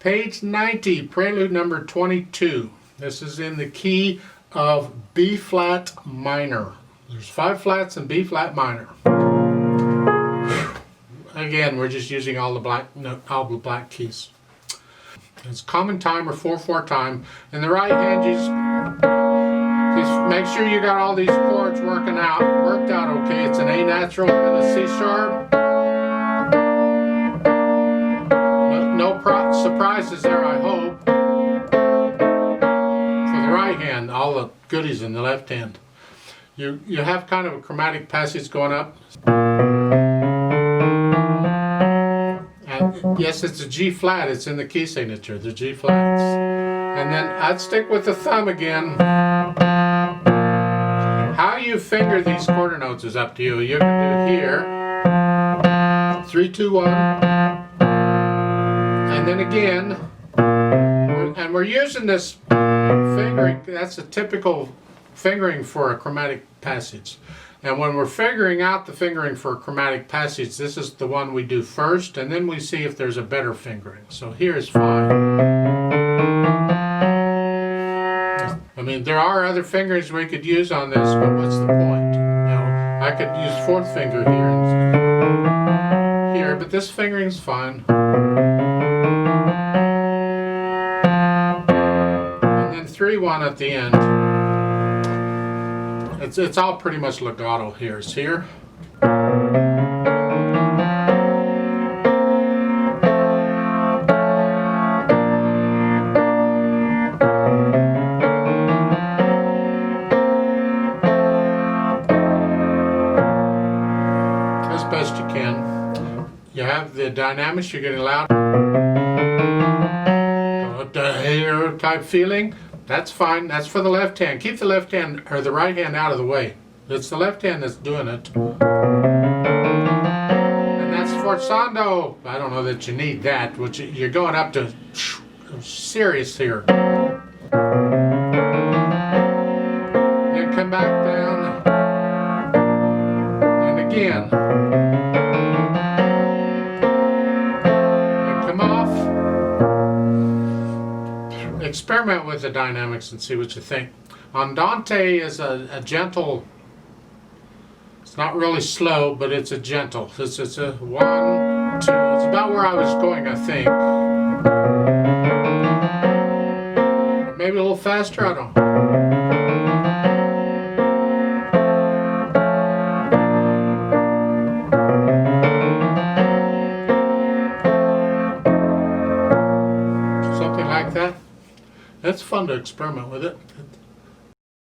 Page 90, Prelude number 22. This is in the key of B flat minor. There's 5 flats in B flat minor. Again, we're just using all the black keys. It's common time or 4/4 time. In the right hand, just make sure you got all these chords worked out okay. It's an A natural and a C sharp. No surprises there, I hope. For the right hand, all the goodies in the left hand. You have kind of a chromatic passage going up. And yes, it's a G flat. It's in the key signature, the G flats. And then I'd stick with the thumb again. How you finger these quarter notes is up to you. You can do here, 3, 2, 1. And then again, and we're using this fingering, that's a typical fingering for a chromatic passage. And when we're figuring out the fingering for a chromatic passage, this is the one we do first, and then we see if there's a better fingering. So here's fine. I mean, there are other fingerings we could use on this, but what's the point? You know, I could use 4th finger here and here, but this fingering's fine. And then 3/1 at the end. It's all pretty much legato here. It's here. As best you can. You have the dynamics, you're getting loud. Here type feeling. That's fine. That's for the left hand. Keep the left hand or the right hand out of the way. It's the left hand that's doing it. And that's forzando. I don't know that you need that, which you're going up to serious here. Then come back down. And again. And come off. Experiment with the dynamics and see what you think. Andante is a gentle, it's not really slow, but it's a gentle. It's a 1, 2, it's about where I was going, I think. Maybe a little faster, I don't know. Something like that. It's fun to experiment with it.